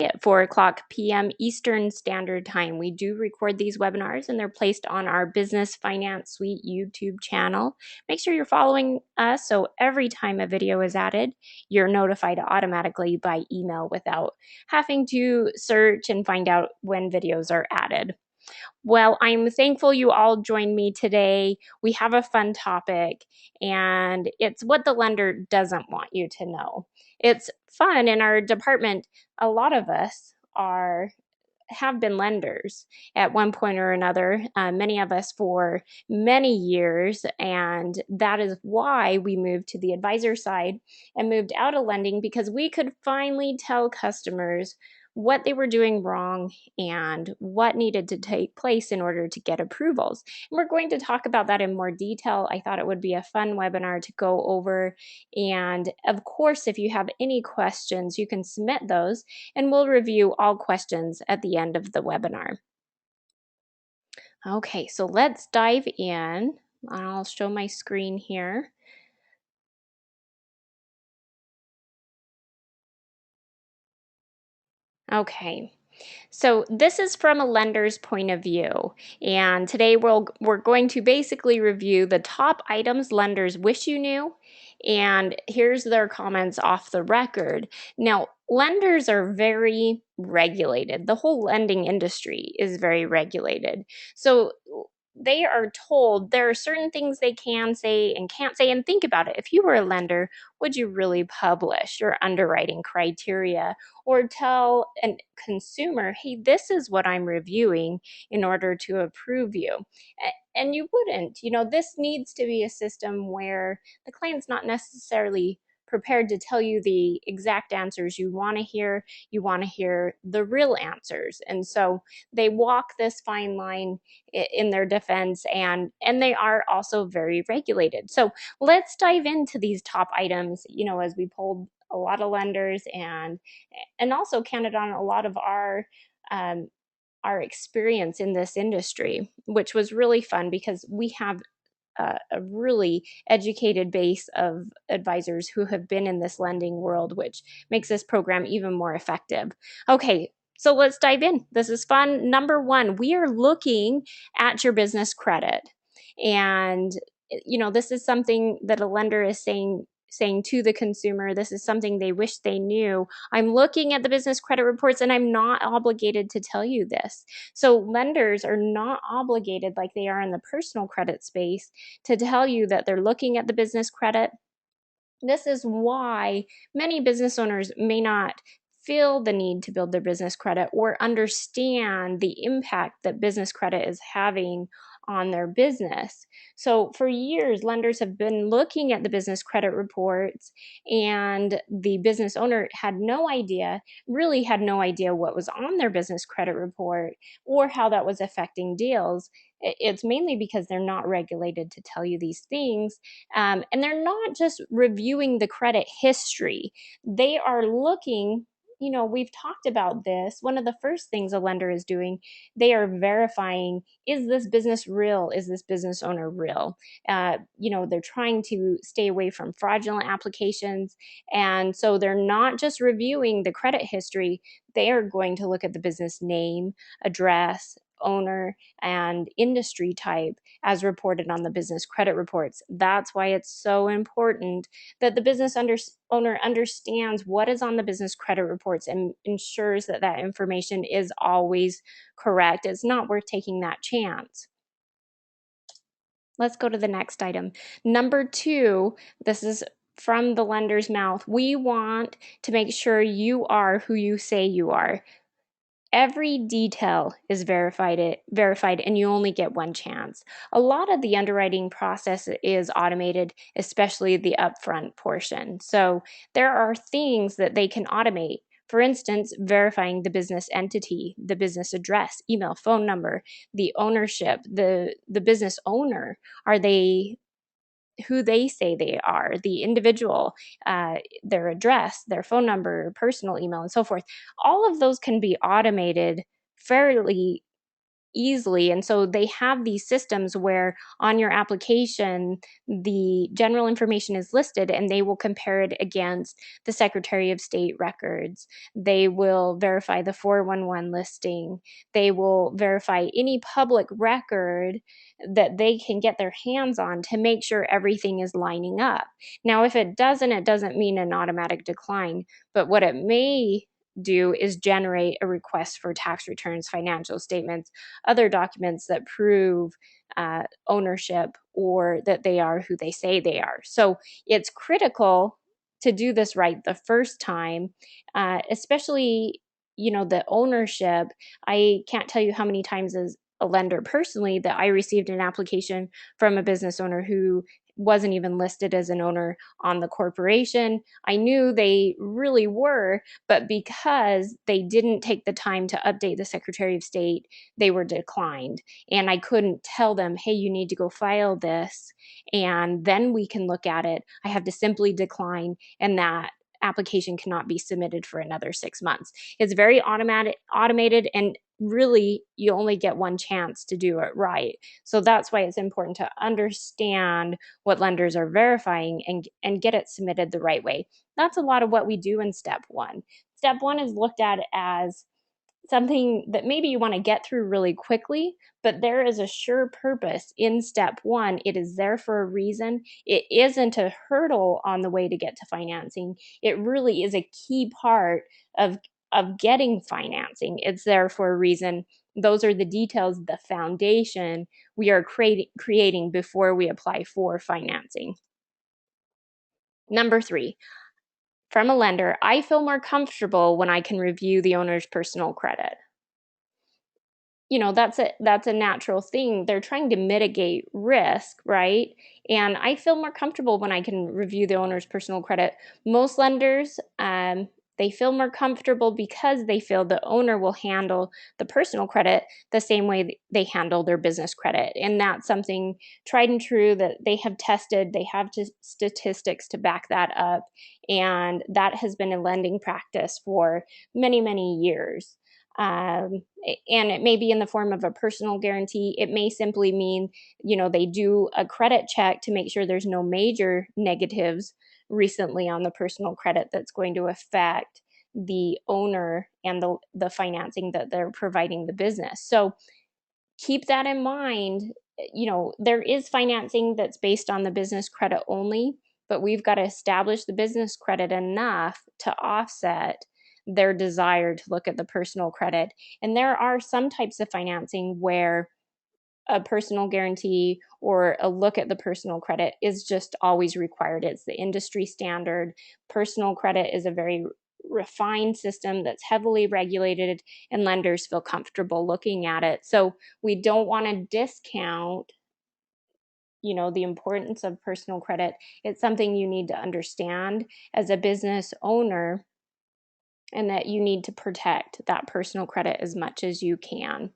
at 4 o'clock p.m. Eastern Standard Time. We do record these webinars and they're placed on our Business Finance Suite YouTube channel. Make sure you're following us so every time a video is added, you're notified automatically by email without having to search and find out when videos are added. Well, I'm thankful you all joined me today. We have a fun topic, and it's what the lender doesn't want you to know. It's fun in our department. A lot of us have been lenders at one point or another, many of us for many years, and that is why we moved to the advisor side and moved out of lending, because we could finally tell customers what they were doing wrong and what needed to take place in order to get approvals. And we're going to talk about that in more detail. I thought it would be a fun webinar to go over, and of course, if you have any questions, you can submit those and we'll review all questions at the end of the webinar. Okay, so let's dive in. I'll show my screen here. Okay, so this is from a lender's point of view, and today we're going to basically review the top items lenders wish you knew, and here's their comments off the record. Now, lenders are very regulated. The whole lending industry is very regulated. So they are told there are certain things they can say and can't say. And think about it. If you were a lender, would you really publish your underwriting criteria or tell a consumer, hey, this is what I'm reviewing in order to approve you? And you wouldn't. This needs to be a system where the client's not necessarily prepared to tell you the exact answers you want to hear. You want to hear the real answers. And so they walk this fine line in their defense, and they are also very regulated. So let's dive into these top items, as we polled a lot of lenders and also counted on a lot of our experience in this industry, which was really fun because we have a really educated base of advisors who have been in this lending world, which makes this program even more effective. Okay, so let's dive in. This is fun. Number one, we are looking at your business credit. And, this is something that a lender is saying to the consumer. This is something they wish they knew. I'm looking at the business credit reports and I'm not obligated to tell you this. So lenders are not obligated, like they are in the personal credit space, to tell you that they're looking at the business credit. This is why many business owners may not feel the need to build their business credit or understand the impact that business credit is having on their business. So for years, lenders have been looking at the business credit reports, and the business owner really had no idea what was on their business credit report or how that was affecting deals. It's mainly because they're not regulated to tell you these things. And they're not just reviewing the credit history. They are looking, we've talked about this. One of the first things a lender is doing, they are verifying, is this business real? Is this business owner real? They're trying to stay away from fraudulent applications. And so they're not just reviewing the credit history, they are going to look at the business name, address, owner, and industry type as reported on the business credit reports. That's why it's so important that the business owner understands what is on the business credit reports and ensures that that information is always correct. It's not worth taking that chance. Let's go to the next item. Number two, this is from the lender's mouth. We want to make sure you are who you say you are. Every detail is verified, and you only get one chance. A lot of the underwriting process is automated, especially the upfront portion. So there are things that they can automate. For instance, verifying the business entity, the business address, email, phone number, the ownership, the business owner. Are they who they say they are, the individual, their address, their phone number, personal email, and so forth. All of those can be automated fairly easily. And so they have these systems where on your application, the general information is listed and they will compare it against the Secretary of State records. They will verify the 411 listing. They will verify any public record that they can get their hands on to make sure everything is lining up. Now, if it doesn't mean an automatic decline, but what it may do is generate a request for tax returns, financial statements, other documents that prove ownership or that they are who they say they are. So it's critical to do this right the first time, especially the ownership. I can't tell you how many times as a lender personally that I received an application from a business owner who wasn't even listed as an owner on the corporation. I knew they really were, but because they didn't take the time to update the Secretary of State, they were declined. And I couldn't tell them, hey, you need to go file this, and then we can look at it. I have to simply decline, and that application cannot be submitted for another 6 months. It's very automated, and really you only get one chance to do it right. So that's why it's important to understand what lenders are verifying and get it submitted the right way. That's a lot of what we do in step one. Step one is looked at as something that maybe you want to get through really quickly, but there is a sure purpose in step one. It is there for a reason. It isn't a hurdle on the way to get to financing. It really is a key part of getting financing. It's there for a reason. Those are the details, the foundation we are creating before we apply for financing. Number 3, from a lender, I feel more comfortable when I can review the owner's personal credit. That's a natural thing. They're trying to mitigate risk, right? And I feel more comfortable when I can review the owner's personal credit. Most lenders, they feel more comfortable because they feel the owner will handle the personal credit the same way they handle their business credit. And that's something tried and true that they have tested. They have statistics to back that up. And that has been a lending practice for many, many years. And it may be in the form of a personal guarantee. It may simply mean, they do a credit check to make sure there's no major negatives recently on the personal credit that's going to affect the owner and the financing that they're providing the business. So keep that in mind. There is financing that's based on the business credit only, but we've got to establish the business credit enough to offset their desire to look at the personal credit. And there are some types of financing where a personal guarantee or a look at the personal credit is just always required. It's the industry standard. Personal credit is a very refined system that's heavily regulated, and lenders feel comfortable looking at it. So we don't want to discount the importance of personal credit. It's something you need to understand as a business owner, and that you need to protect that personal credit as much as you can.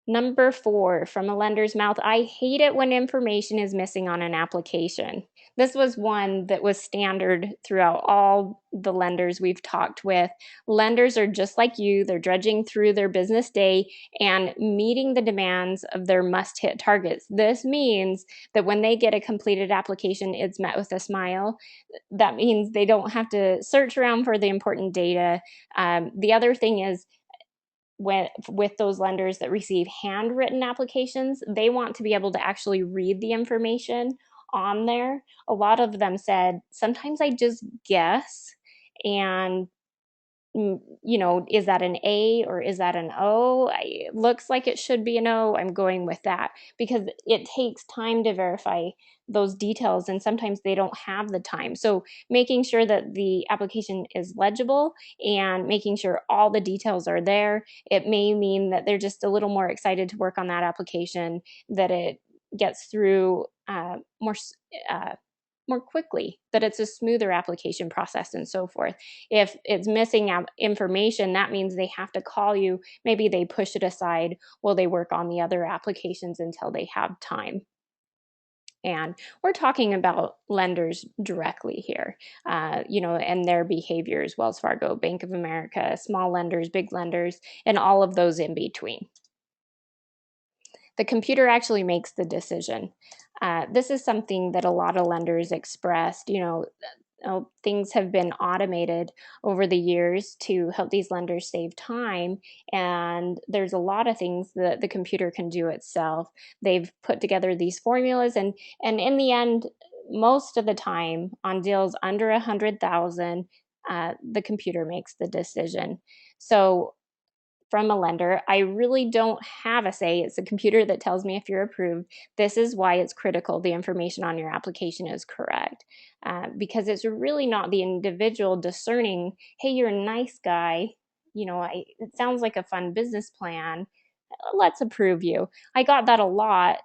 Number 4, from a lender's mouth, I hate it when information is missing on an application. This was one that was standard throughout all the lenders we've talked with. Lenders are just like you. They're dredging through their business day and meeting the demands of their must-hit targets. This means that when they get a completed application, it's met with a smile. That means they don't have to search around for the important data. The other thing is, with those lenders that receive handwritten applications, they want to be able to actually read the information on there. A lot of them said, sometimes I just guess, and is that an A or is that an O? It looks like it should be an O. I'm going with that because it takes time to verify those details, and sometimes they don't have the time. So making sure that the application is legible and making sure all the details are there, it may mean that they're just a little more excited to work on that application, that it gets through more quickly, that it's a smoother application process and so forth. If it's missing out information, that means they have to call you. Maybe they push it aside while they work on the other applications until they have time. And we're talking about lenders directly here, and their behaviors, Wells Fargo, Bank of America, small lenders, big lenders, and all of those in between. The computer actually makes the decision. This is something that a lot of lenders expressed. Things have been automated over the years to help these lenders save time, and there's a lot of things that the computer can do itself. They've put together these formulas, and in the end, most of the time on deals under 100,000, the computer makes the decision. So from a lender, I really don't have a say. It's the computer that tells me if you're approved. This is why it's critical the information on your application is correct, because it's really not the individual discerning, hey, you're a nice guy. It sounds like a fun business plan. Let's approve you. I got that a lot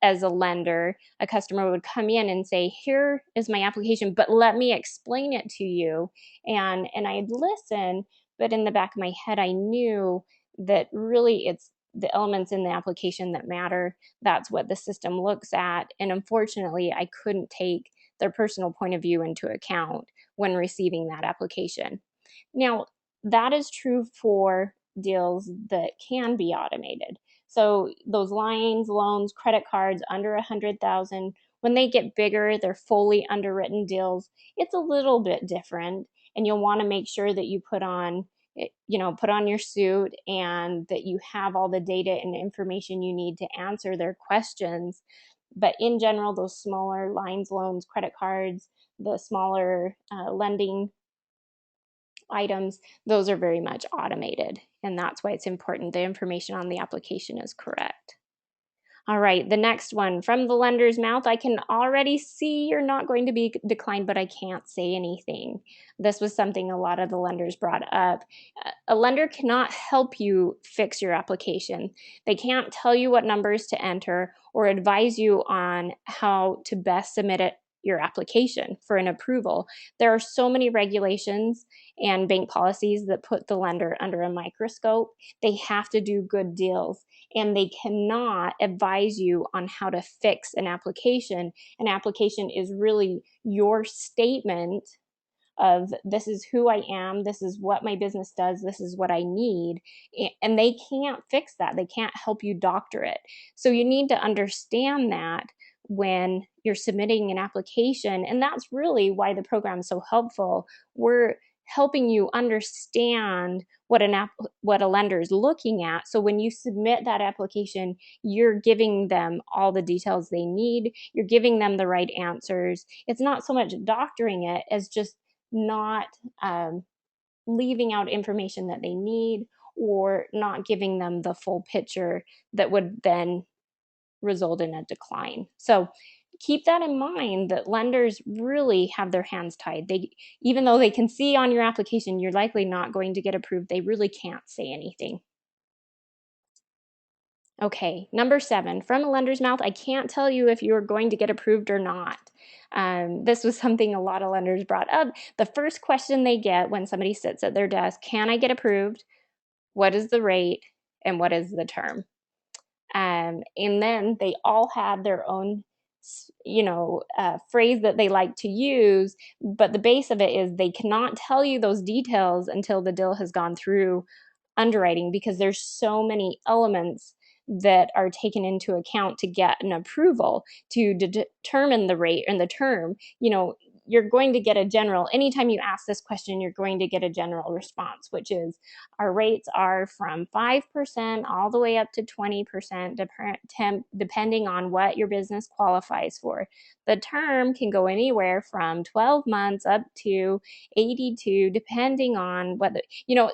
as a lender. A customer would come in and say, here is my application, but let me explain it to you. And I'd listen, but in the back of my head, I knew that really it's the elements in the application that matter. That's what the system looks at. And unfortunately, I couldn't take their personal point of view into account when receiving that application. Now, that is true for deals that can be automated. So those lines, loans, credit cards under 100,000, when they get bigger, they're fully underwritten deals. It's a little bit different, and you'll want to make sure that you put on your suit and that you have all the data and information you need to answer their questions. But in general, those smaller lines, loans, credit cards, the smaller lending items, those are very much automated. And that's why it's important the information on the application is correct. All right, the next one, from the lender's mouth, I can already see you're not going to be declined, but I can't say anything. This was something a lot of the lenders brought up. A lender cannot help you fix your application. They can't tell you what numbers to enter or advise you on how to best submit your application for an approval. There are so many regulations and bank policies that put the lender under a microscope. They have to do good deals, and they cannot advise you on how to fix an application. An application is really your statement of, this is who I am, this is what my business does, this is what I need. And they can't fix that. They can't help you doctor it. So you need to understand that when you're submitting an application. And that's really why the program is so helpful. We're helping you understand what a lender is looking at. So when you submit that application, you're giving them all the details they need. You're giving them the right answers. It's not so much doctoring it as just not leaving out information that they need, or not giving them the full picture that would then result in a decline. So keep that in mind, that lenders really have their hands tied. Even though they can see on your application you're likely not going to get approved, they really can't say anything. Okay, number 7, from a lender's mouth, I can't tell you if you're going to get approved or not. This was something a lot of lenders brought up. The first question they get when somebody sits at their desk, can I get approved? What is the rate? And what is the term? And then they all have their own phrase that they like to use, but the base of it is they cannot tell you those details until the deal has gone through underwriting, because there's so many elements that are taken into account to get an approval to determine the rate and the term. You're going to get a general, anytime you ask this question, you're going to get a general response, which is our rates are from 5% all the way up to 20%, depending on what your business qualifies for. The term can go anywhere from 12 months up to 82, depending on whether,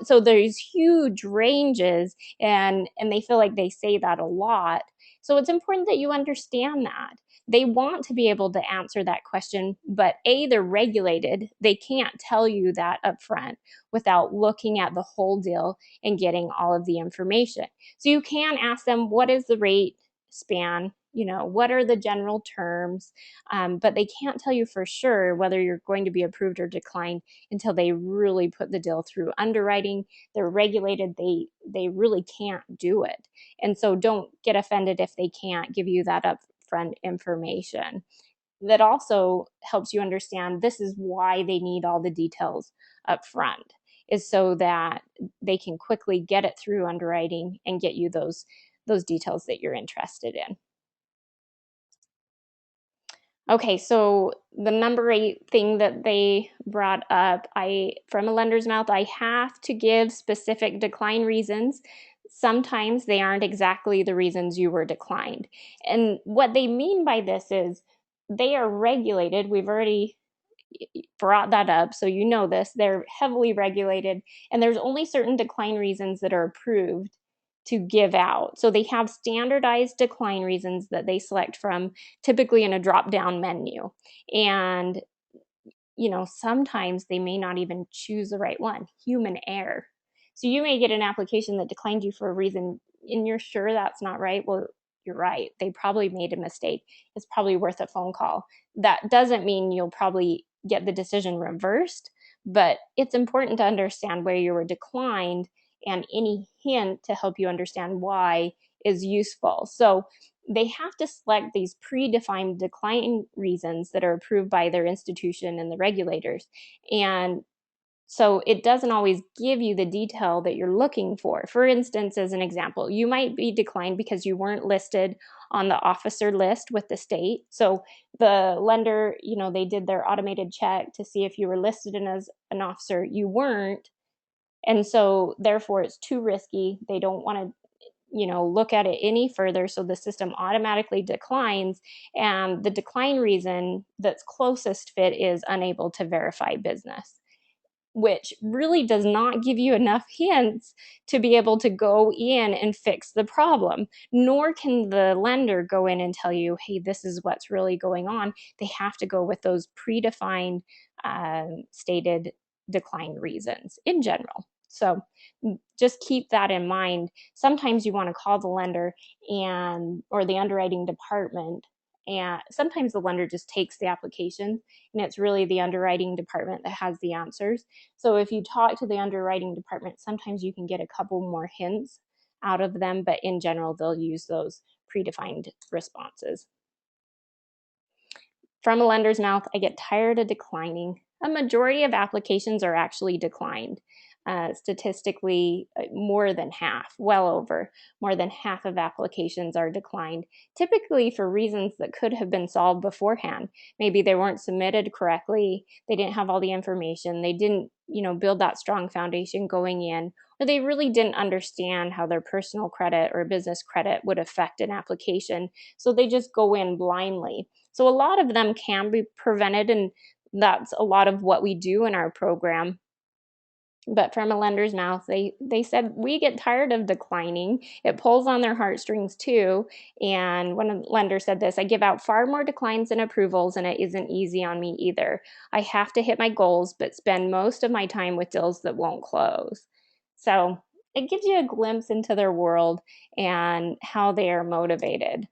so there's huge ranges, and they feel like they say that a lot. So it's important that you understand that. They want to be able to answer that question, but they're regulated. They can't tell you that up front without looking at the whole deal and getting all of the information. So you can ask them, what is the rate span? What are the general terms? But they can't tell you for sure whether you're going to be approved or declined until they really put the deal through underwriting. They're regulated. They really can't do it. And so don't get offended if they can't give you that upfront information. That also helps you understand this is why they need all the details up front, is so that they can quickly get it through underwriting and get you those details that you're interested in. Okay, so the number 8 thing that they brought up, I from a lender's mouth, I have to give specific decline reasons. Sometimes they aren't exactly the reasons you were declined. And what they mean by this is they are regulated. We've already brought that up, so you know this. They're heavily regulated, and there's only certain decline reasons that are approved to give out. So they have standardized decline reasons that they select from, typically in a drop down menu. And sometimes they may not even choose the right one. Human error. So you may get an application that declined you for a reason and you're sure that's not right. Well, you're right. They probably made a mistake. It's probably worth a phone call. That doesn't mean you'll probably get the decision reversed, but it's important to understand where you were declined, and any hint to help you understand why is useful. So they have to select these predefined decline reasons that are approved by their institution and the regulators. And so it doesn't always give you the detail that you're looking for. For instance, as an example, you might be declined because you weren't listed on the officer list with the state. So the lender, they did their automated check to see if you were listed as an officer. You weren't. And so therefore it's too risky. They don't want to look at it any further. So the system automatically declines. And the decline reason that's closest fit is unable to verify business, which really does not give you enough hints to be able to go in and fix the problem. Nor can the lender go in and tell you, hey, this is what's really going on. They have to go with those predefined stated decline reasons in general. So just keep that in mind. Sometimes you want to call the lender or the underwriting department, and sometimes the lender just takes the application and it's really the underwriting department that has the answers. So if you talk to the underwriting department, sometimes you can get a couple more hints out of them, but in general, they'll use those predefined responses. From a lender's mouth, I get tired of declining. A majority of applications are actually declined. Statistically, more than half, well over more than half of applications are declined, typically for reasons that could have been solved beforehand. Maybe they weren't submitted correctly, they didn't have all the information, they didn't, build that strong foundation going in, or they really didn't understand how their personal credit or business credit would affect an application. So they just go in blindly. So a lot of them can be prevented, and that's a lot of what we do in our program. But from a lender's mouth, they said, we get tired of declining. It pulls on their heartstrings too. And one lender said this, I give out far more declines than approvals, and it isn't easy on me either. I have to hit my goals, but spend most of my time with deals that won't close. So it gives you a glimpse into their world and how they are motivated.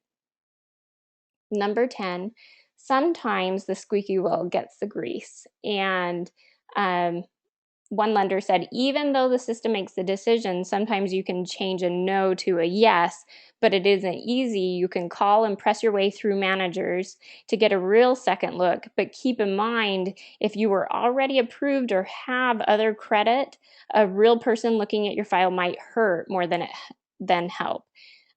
Number 10, sometimes the squeaky wheel gets the grease. And one lender said, even though the system makes the decision, sometimes you can change a no to a yes, but it isn't easy. You can call and press your way through managers to get a real second look. But keep in mind, if you were already approved or have other credit, a real person looking at your file might hurt more than help.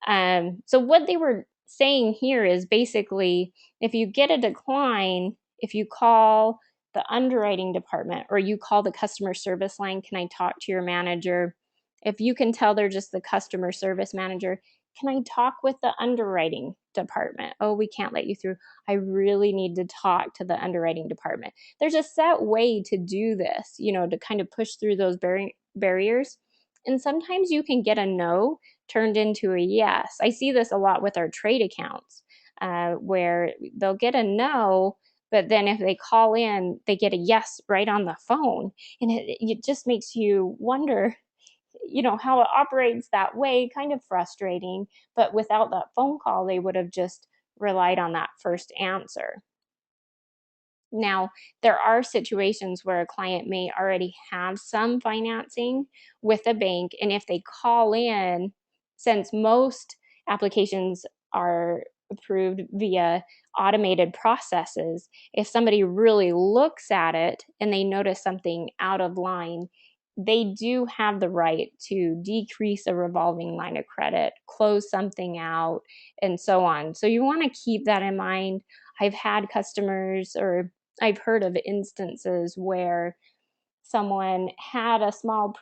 So what they were saying here is basically, if you get a decline, if you call the underwriting department or you call the customer service line, can I talk to your manager? If you can tell they're just the customer service manager, can I talk with the underwriting department? Oh, we can't let you through. I really need to talk to the underwriting department. There's a set way to do this, to kind of push through those barriers. And sometimes you can get a no turned into a yes. I see this a lot with our trade accounts, where they'll get a no, but then if they call in, they get a yes right on the phone. And it just makes you wonder, how it operates that way, kind of frustrating. But without that phone call, they would have just relied on that first answer. Now, there are situations where a client may already have some financing with a bank, and if they call in, since most applications are approved via automated processes, if somebody really looks at it and they notice something out of line, they do have the right to decrease a revolving line of credit, close something out, and so on. So you want to keep that in mind. I've had customers, or I've heard of instances where someone had a small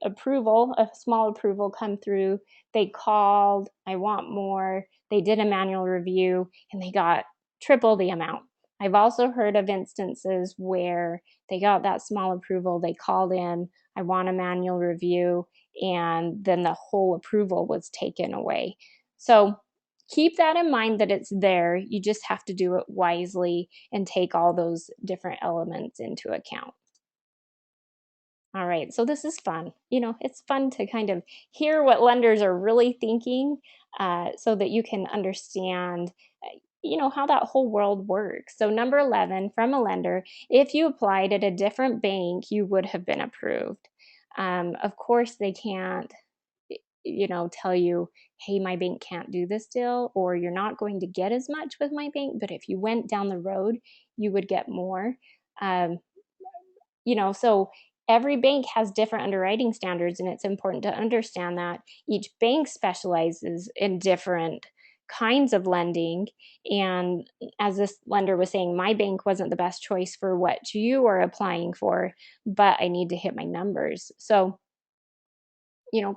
approval come through. They called, I want more. They did a manual review and they got triple the amount. I've also heard of instances where they got that small approval, they called in, I want a manual review, and then the whole approval was taken away. So keep that in mind that it's there. You just have to do it wisely and take all those different elements into account. All right, so this is fun. It's fun to kind of hear what lenders are really thinking, so that you can understand, how that whole world works. So, number 11 from a lender, if you applied at a different bank, you would have been approved. Of course, they can't, tell you, hey, my bank can't do this deal, or you're not going to get as much with my bank, but if you went down the road, you would get more. Um, so every bank has different underwriting standards, and it's important to understand that each bank specializes in different kinds of lending. And as this lender was saying, my bank wasn't the best choice for what you are applying for, but I need to hit my numbers. So,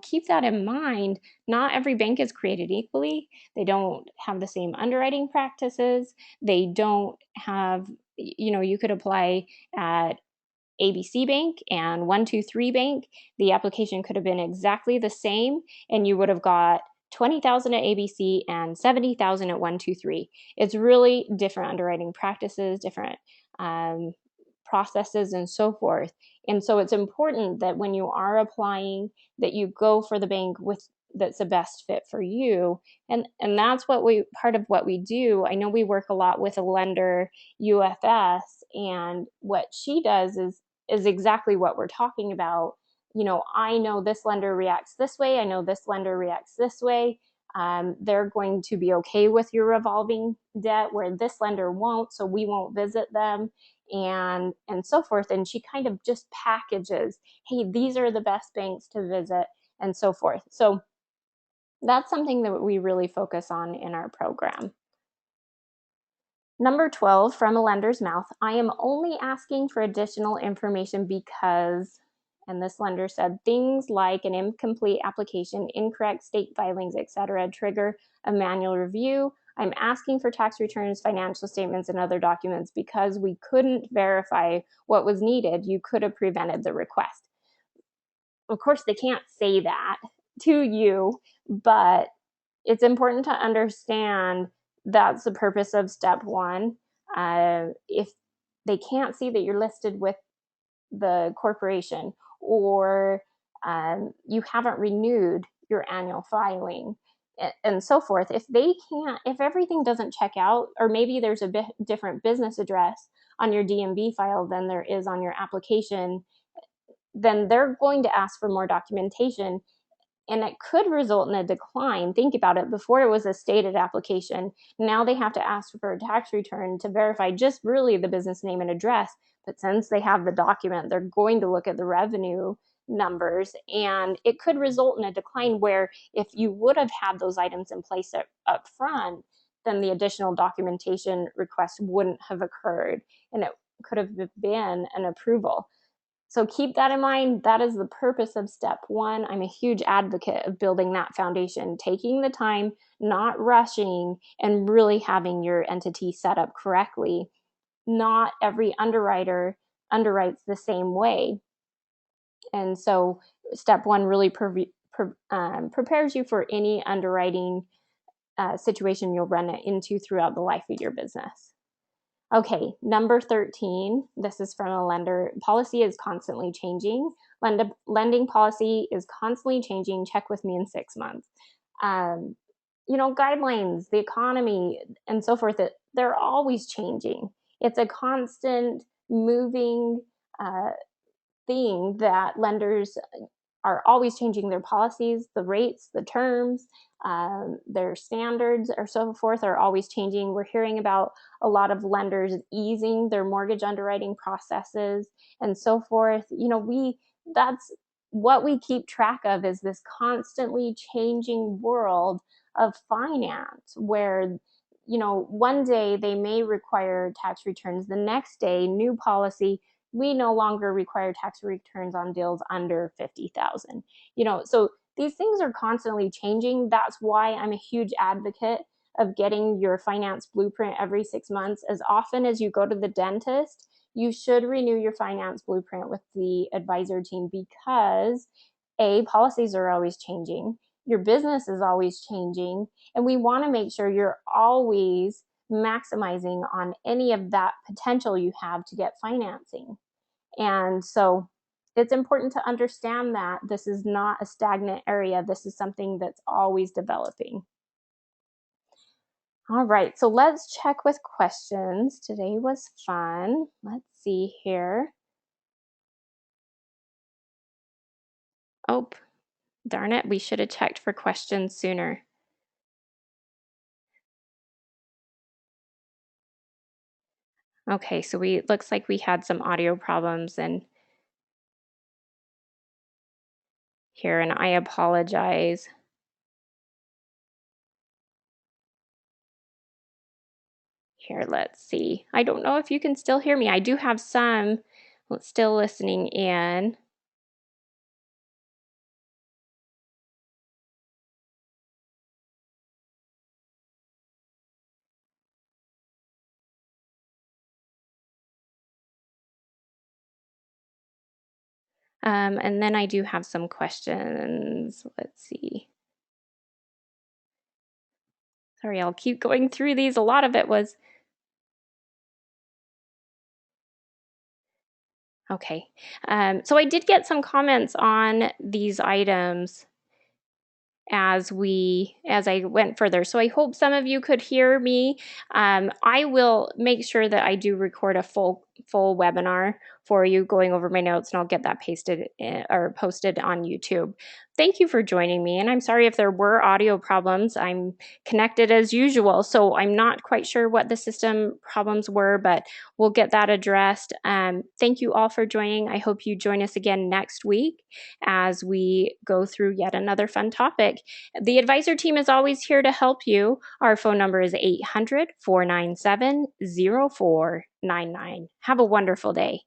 keep that in mind. Not every bank is created equally. They don't have the same underwriting practices. They don't have, you could apply at ABC Bank and 123 Bank. The application could have been exactly the same, and you would have got 20,000 at ABC and 70,000 at 123. It's really different underwriting practices, different um, processes, and so forth. And so it's important that when you are applying, that you go for the bank with that's the best fit for you. And that's what we part of what we do. I know we work a lot with a lender, UFS, and what she does is exactly what we're talking about. I know this lender reacts this way. I know this lender reacts this way. They're going to be okay with your revolving debt where this lender won't, so we won't visit them, and so forth. And she kind of just packages, hey, these are the best banks to visit, and so forth. So that's something that we really focus on in our program. Number 12, from a lender's mouth, I am only asking for additional information because, and this lender said, things like an incomplete application, incorrect state filings, etc., trigger a manual review. I'm asking for tax returns, financial statements, and other documents because we couldn't verify what was needed. You could have prevented the request. Of course, they can't say that to you, but it's important to understand that's the purpose of step one. If they can't see that you're listed with the corporation, or you haven't renewed your annual filing, and so forth, if everything doesn't check out, or maybe there's a different business address on your DMV file than there is on your application, then they're going to ask for more documentation, and it could result in a decline. Think about it. Before, it was a stated application. Now they have to ask for a tax return to verify just really the business name and address. But since they have the document, they're going to look at the revenue numbers, and it could result in a decline where if you would have had those items in place up front, then the additional documentation request wouldn't have occurred, and it could have been an approval. So keep that in mind. That is the purpose of step one. I'm a huge advocate of building that foundation, taking the time, not rushing, and really having your entity set up correctly. Not every underwriter underwrites the same way. And so step one really prepares you for any underwriting situation you'll run into throughout the life of your business. Okay, number 13, this is from a lender. Policy is constantly changing. Lending policy is constantly changing. Check with me in 6 months. Guidelines, the economy, and so forth, they're always changing. It's a constant moving thing that lenders are always changing their policies, the rates, the terms, their standards or so forth are always changing. We're hearing about a lot of lenders easing their mortgage underwriting processes and so forth. That's what we keep track of, is this constantly changing world of finance where one day they may require tax returns, the next day new policy, we no longer require tax returns on deals under 50,000. So these things are constantly changing. That's why I'm a huge advocate of getting your finance blueprint every 6 months. As often as you go to the dentist, you should renew your finance blueprint with the advisor team, because policies are always changing, your business is always changing, and we want to make sure you're always maximizing on any of that potential you have to get financing. And so it's important to understand that this is not a stagnant area. This is something that's always developing. All right, so let's check with questions. Today was fun. Let's see here. Oh, darn it, we should have checked for questions sooner. Okay, so looks like we had some audio problems and here, and I apologize. Here, let's see. I don't know if you can still hear me. I do have some still listening in. And then I do have some questions. Let's see. Sorry, I'll keep going through these. A lot of it was okay. So I did get some comments on these items as I went further. So I hope some of you could hear me. I will make sure that I do record a full webinar for you, going over my notes, and I'll get that pasted or posted on YouTube. Thank you for joining me, and I'm sorry if there were audio problems. I'm connected as usual, so I'm not quite sure what the system problems were, but we'll get that addressed. Thank you all for joining. I hope you join us again next week as we go through yet another fun topic. The advisor team is always here to help you. Our phone number is 800-497-0499. Have a wonderful day.